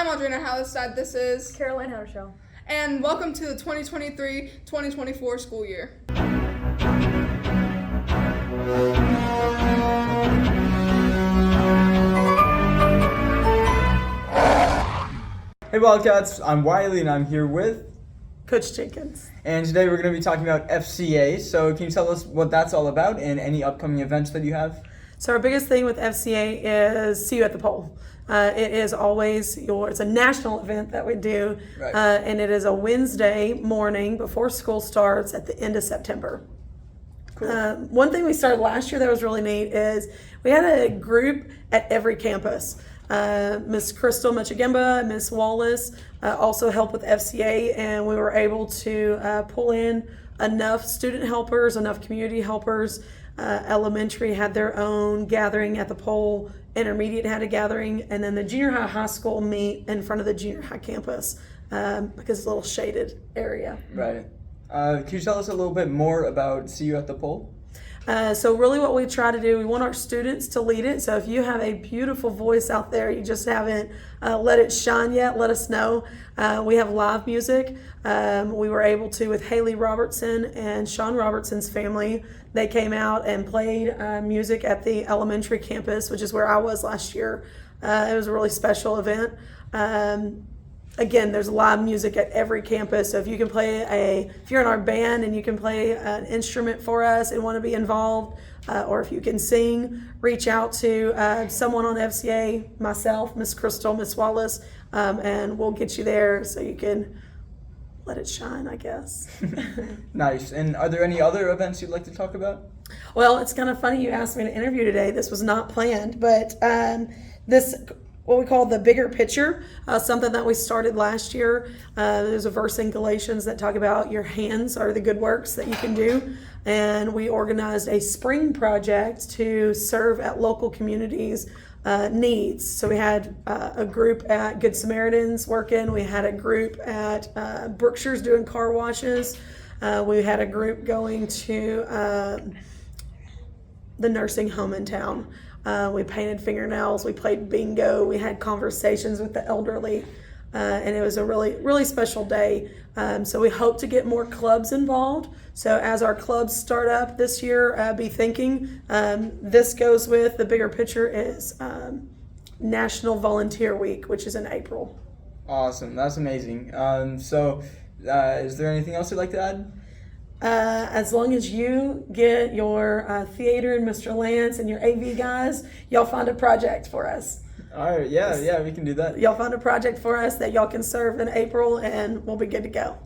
I'm Audrina Hallistad. This is Caroline Hadershell. And welcome to the 2023-2024 school year. Hey Wildcats, I'm Wiley and I'm here with Coach Jenkins. And today we're going to be talking about FCA. So can you tell us what that's all about and any upcoming events that you have? So our biggest thing with FCA is See You at the Pole. It is always it's a national event that we do, Right. And it is a Wednesday morning before school starts at the end of September. Cool. One thing we started last year that was really neat is we had a group at every campus. Miss Crystal Michigemba, Miss Wallace also helped with FCA, and we were able to pull in enough student helpers, enough community helpers. Elementary had their own gathering at the pole, intermediate had a gathering, and then the junior high school meet in front of the junior high campus because it's a little shaded area. Right. Can you tell us a little bit more about See You at the Pole? So really what we try to do, we want our students to lead it. So if you have a beautiful voice out there, you just haven't let it shine yet, let us know. We have live music. We were able to with Haley Robertson and Sean Robertson's family. They came out and played music at the elementary campus, which is where I was last year. It was a really special event. Again, there's live music at every campus. So if you can if you're in our band and you can play an instrument for us and want to be involved, or if you can sing, reach out to someone on FCA, myself, Miss Crystal, Miss Wallace, and we'll get you there so you can let it shine, I guess. Nice. And are there any other events you'd like to talk about? Well, it's kind of funny you asked me to interview today. This was not planned, but what we call the bigger picture, something that we started last year. There's a verse in Galatians that talk about your hands are the good works that you can do. And we organized a spring project to serve at local communities' needs. So we had a group at Good Samaritans working. We had a group at Brookshire's doing car washes. We had a group going to the nursing home in town. We painted fingernails, we played bingo, we had conversations with the elderly, and it was a really, really special day. So we hope to get more clubs involved. So as our clubs start up this year, be thinking, this goes with the bigger picture is National Volunteer Week, which is in April. Awesome, that's amazing. Is there anything else you'd like to add? As long as you get your theater and Mr. Lance and your AV guys, y'all find a project for us. All right, yeah, we can do that. Y'all find a project for us that y'all can serve in April, and we'll be good to go.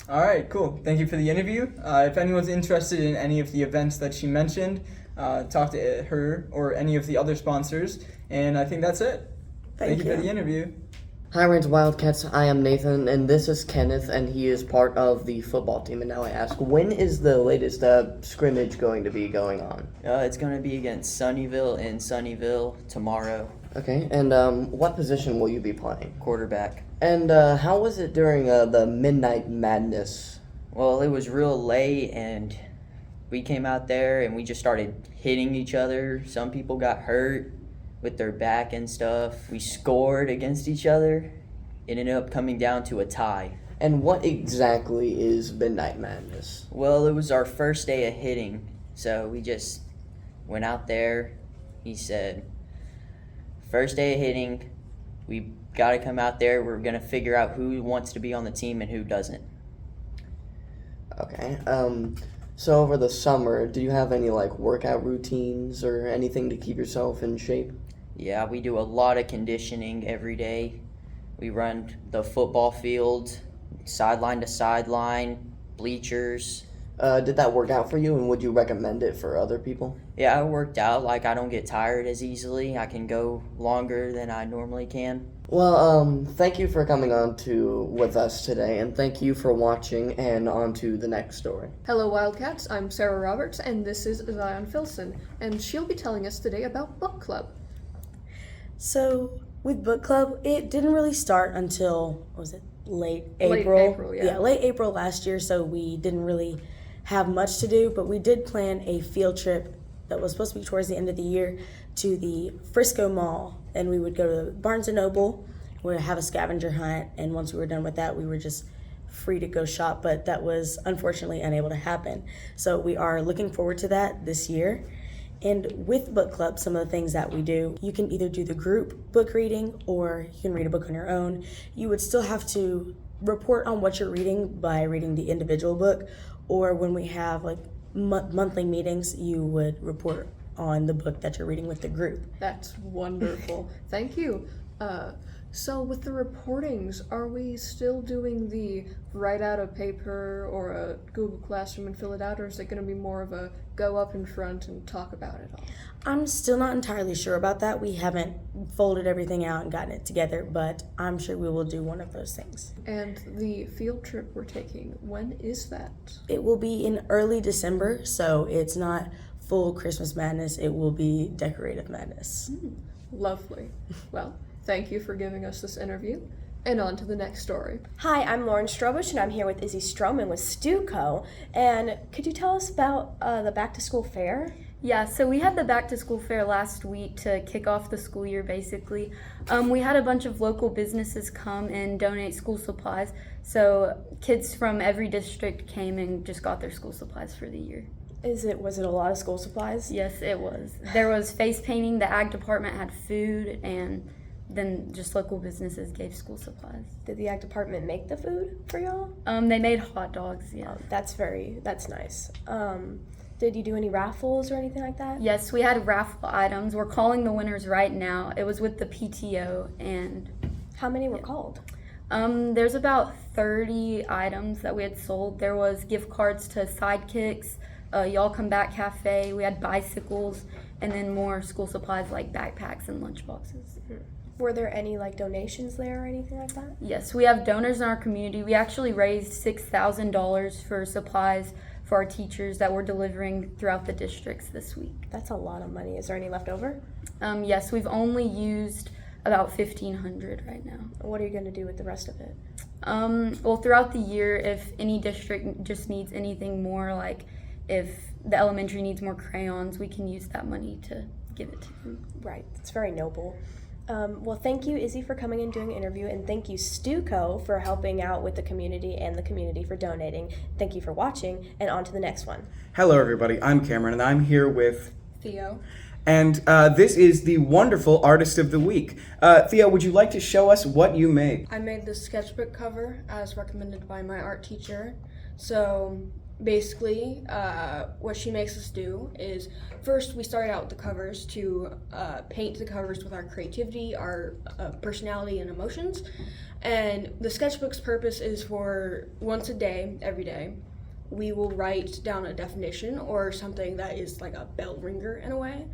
All right, cool. Thank you for the interview. If anyone's interested in any of the events that she mentioned, talk to her or any of the other sponsors. And I think that's it. Thank you for the interview. Hi, Rams Wildcats. I am Nathan, and this is Kenneth, and he is part of the football team. And now I ask, when is the latest scrimmage going to be going on? It's going to be against Sunnyvale in Sunnyvale tomorrow. Okay, and what position will you be playing? Quarterback. And how was it during the Midnight Madness? Well, it was real late, and we came out there, and we just started hitting each other. Some people got hurt with their back and stuff. We scored against each other. It ended up coming down to a tie. And what exactly is Midnight Madness? Well, it was our first day of hitting, so we just went out there. He said, first day of hitting, we got to come out there. We're going to figure out who wants to be on the team and who doesn't. Okay. So over the summer, do you have any workout routines or anything to keep yourself in shape? Yeah, we do a lot of conditioning every day. We run the football field, sideline to sideline, bleachers. Did that work out for you, and would you recommend it for other people? Yeah, it worked out. I don't get tired as easily. I can go longer than I normally can. Well, thank you for coming on with us today, and thank you for watching, and on to the next story. Hello Wildcats, I'm Sarah Roberts, and this is Zion Filson, and she'll be telling us today about book club. So with book club, it didn't really start until, late April? Late April, yeah. Yeah, late April last year, so we didn't really have much to do, but we did plan a field trip that was supposed to be towards the end of the year to the Frisco Mall, and we would go to Barnes & Noble, we'd have a scavenger hunt, and once we were done with that, we were just free to go shop, but that was unfortunately unable to happen. So we are looking forward to that this year. And with book club, some of the things that we do, you can either do the group book reading or you can read a book on your own. You would still have to report on what you're reading by reading the individual book, or when we have like monthly meetings, you would report on the book that you're reading with the group. That's wonderful. Thank you. So with the reportings, are we still doing the write out a paper or a Google Classroom and fill it out, or is it going to be more of a go up in front and talk about it all? I'm still not entirely sure about that. We haven't folded everything out and gotten it together, but I'm sure we will do one of those things. And the field trip we're taking, when is that? It will be in early December, so it's not full Christmas madness. It will be decorative madness. Lovely. Well, thank you for giving us this interview. And on to the next story. Hi, I'm Lauren Strobush, and I'm here with Izzy Stroman with StuCo. And could you tell us about the back to school fair? Yeah, so we had the back to school fair last week to kick off the school year basically. We had a bunch of local businesses come and donate school supplies. So kids from every district came and just got their school supplies for the year. Was it a lot of school supplies? Yes, it was. There was face painting, the ag department had food, and then just local businesses gave school supplies. Did the ag department make the food for y'all? They made hot dogs, yeah. That's nice. Did you do any raffles or anything like that? Yes, we had raffle items. We're calling the winners right now. It was with the PTO, and How many were called? there's about 30 items that we had sold. There was gift cards to Sidekicks, Y'all Come Back Cafe. We had bicycles, and then more school supplies like backpacks and lunch boxes. Were there any like donations there or anything like that? Yes, we have donors in our community. We actually raised $6,000 for supplies for our teachers that we're delivering throughout the districts this week. That's a lot of money. Is there any left over? Yes, we've only used about $1,500 right now. What are you going to do with the rest of it? Well, throughout the year, if any district just needs anything more, like if the elementary needs more crayons, we can use that money to give it to them. Right. It's very noble. Well, thank you, Izzy, for coming and doing an interview, and thank you, StuCo, for helping out with the community and the community for donating. Thank you for watching, and on to the next one. Hello, everybody. I'm Cameron, and I'm here with Theo. And this is the wonderful Artist of the Week. Theo, would you like to show us what you made? I made the sketchbook cover as recommended by my art teacher. So basically, what she makes us do is first we start out with the covers to paint the covers with our creativity, our personality, and emotions. And the sketchbook's purpose is for once a day, every day, we will write down a definition or something that is like a bell ringer in a way.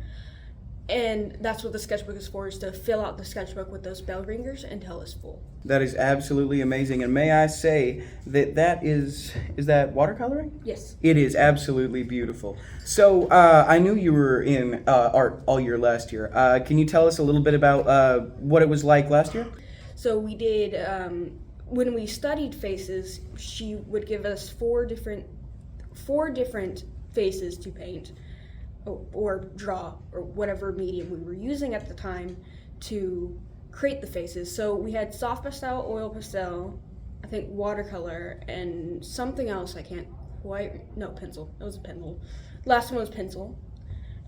And that's what the sketchbook is for, is to fill out the sketchbook with those bell ringers until it's full. That is absolutely amazing. And may I say that is that watercoloring? Yes. It is absolutely beautiful. So I knew you were in art all year last year. Can you tell us a little bit about what it was like last year? So we did, when we studied faces, she would give us four different faces to paint or draw, or whatever medium we were using at the time to create the faces. So we had soft pastel, oil pastel, I think watercolor, and something else I can't quite, no, pencil. It was a pencil. Last one was pencil.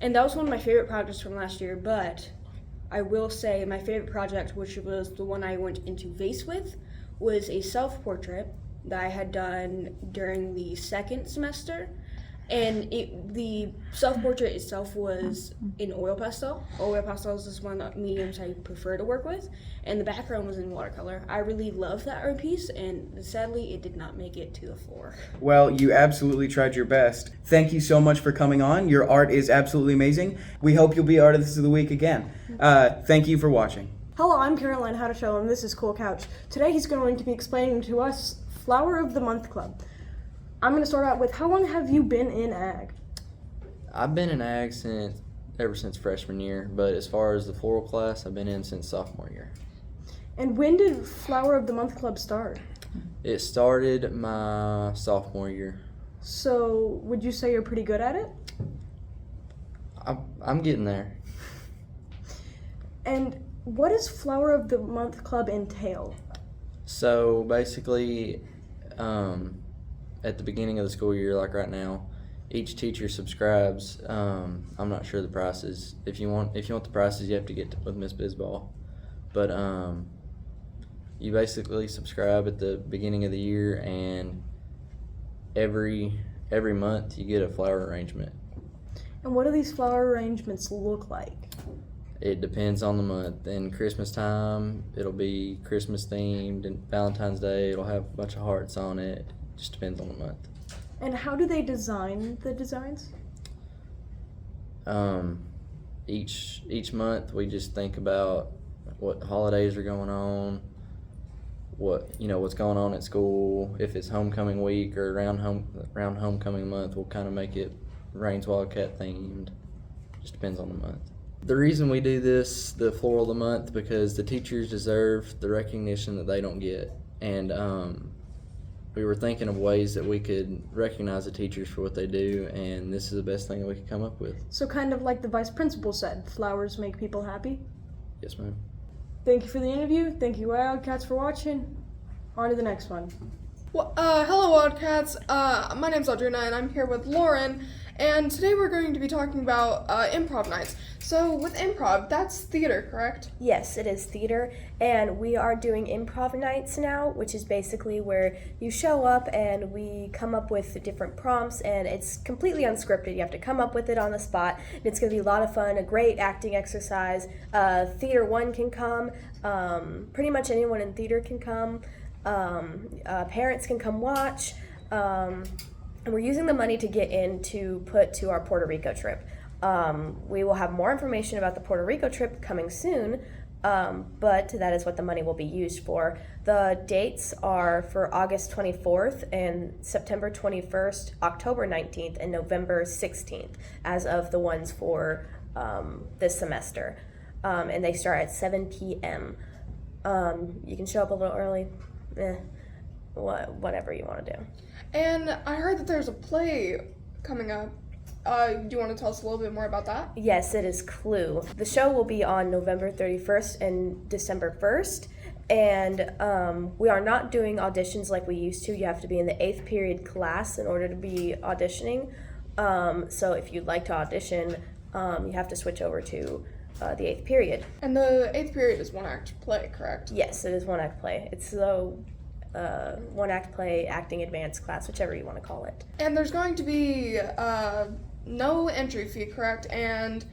And that was one of my favorite projects from last year, but I will say my favorite project, which was the one I went into vase with, was a self-portrait that I had done during the second semester. And the self-portrait itself was in oil pastel. Oil pastels is one of the mediums I prefer to work with. And the background was in watercolor. I really loved that art piece, and sadly, it did not make it to the floor. Well, you absolutely tried your best. Thank you so much for coming on. Your art is absolutely amazing. We hope you'll be Artist of the Week again. Thank you for watching. Hello, I'm Caroline Hadashow, and this is Cool Couch. Today he's going to be explaining to us Flower of the Month Club. I'm going to start out with, how long have you been in ag? I've been in ag ever since freshman year, but as far as the floral class, I've been in since sophomore year. And when did Flower of the Month Club start? It started my sophomore year. So, would you say you're pretty good at it? I'm getting there. And What does Flower of the Month Club entail? So basically, at the beginning of the school year, like right now, each teacher subscribes. I'm not sure the prices. If you want the prices, you have to get with Miss Bisball. But you basically subscribe at the beginning of the year, and every month you get a flower arrangement. And what do these flower arrangements look like? It depends on the month. In Christmas time, it'll be Christmas themed, and Valentine's Day, it'll have a bunch of hearts on it. Just depends on the month. And how do they design the designs? Each month we just think about what holidays are going on, what's going on at school. If it's homecoming week or around homecoming month, we'll kind of make it Rains Wildcat themed. Just depends on the month. The reason we do this, the Floral of the Month, because the teachers deserve the recognition that they don't get, and we were thinking of ways that we could recognize the teachers for what they do, and this is the best thing that we could come up with. So kind of like the vice principal said, flowers make people happy. Yes, ma'am. Thank you for the interview. Thank you, Wildcats, for watching. On to the next one. Well, hello, Wildcats. My name's Audrina, and I'm here with Lauren. And today we're going to be talking about improv nights. So with improv, that's theater, correct? Yes, it is theater, and we are doing improv nights now, which is basically where you show up and we come up with different prompts, and it's completely unscripted. You have to come up with it on the spot, and it's going to be a lot of fun, a great acting exercise. Theater 1 can come, pretty much anyone in theater can come, parents can come watch, and we're using the money to get in to put to our Puerto Rico trip. We will have more information about the Puerto Rico trip coming soon, but that is what the money will be used for. The dates are for August 24th and September 21st, October 19th, and November 16th, as of the ones for this semester. And they start at 7 p.m. You can show up a little early, whatever you want to do. And I heard that there's a play coming up. Do you want to tell us a little bit more about that? Yes, it is Clue. The show will be on November 31st and December 1st. And we are not doing auditions like we used to. You have to be in the 8th period class in order to be auditioning. So if you'd like to audition, you have to switch over to the 8th period. And the 8th period is one act play, correct? Yes, it is one act play. It's the one act play, acting advanced class, whichever you want to call it. And there's going to be no entry fee, correct? And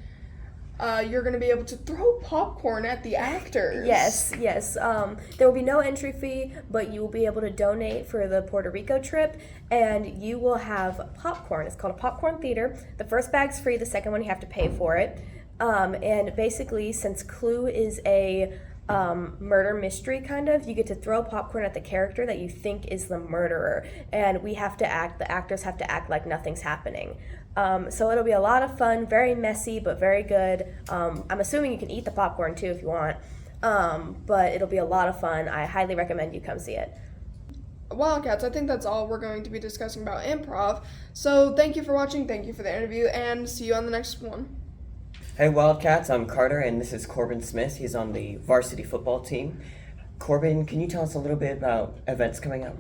you're going to be able to throw popcorn at the actors. Yes. There will be no entry fee, but you will be able to donate for the Puerto Rico trip, and you will have popcorn. It's called a popcorn theater. The first bag's free, the second one you have to pay for it. And basically, since Clue is a murder mystery kind of, you get to throw popcorn at the character that you think is the murderer, and the actors have to act like nothing's happening. So it'll be a lot of fun, very messy, but very good. I'm assuming you can eat the popcorn too if you want, but it'll be a lot of fun. I highly recommend you come see it. Wildcats, I think that's all we're going to be discussing about improv. So thank you for watching, thank you for the interview, and see you on the next one. Hey Wildcats, I'm Carter, and this is Corbin Smith. He's on the varsity football team. Corbin, can you tell us a little bit about events coming up?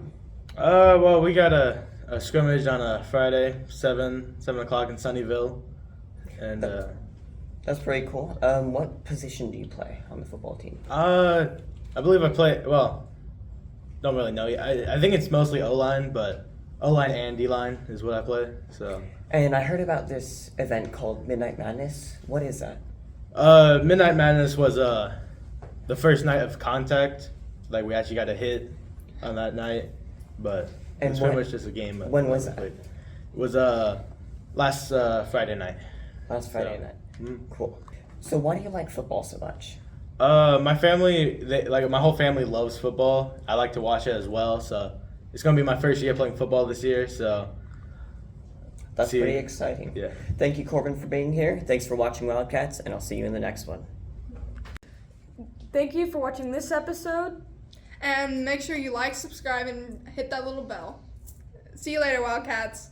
Well, we got a scrimmage on a Friday, 7 o'clock in Sunnyvale, and that's pretty cool. What position do you play on the football team? I believe I play, well, don't really know. I think it's mostly O-line, but O-line and D-line is what I play, so. And I heard about this event called Midnight Madness. What is that? Midnight Madness was the first night of contact. Like, we actually got a hit on that night, but it was pretty much just a game. When was that? It was last Friday night. Last Friday night. Cool. So why do you like football so much? My family, my whole family loves football. I like to watch it as well, so it's going to be my first year playing football this year, so. That's pretty exciting. Yeah. Thank you, Corbin, for being here. Thanks for watching Wildcats, and I'll see you in the next one. Thank you for watching this episode. And make sure you like, subscribe, and hit that little bell. See you later, Wildcats.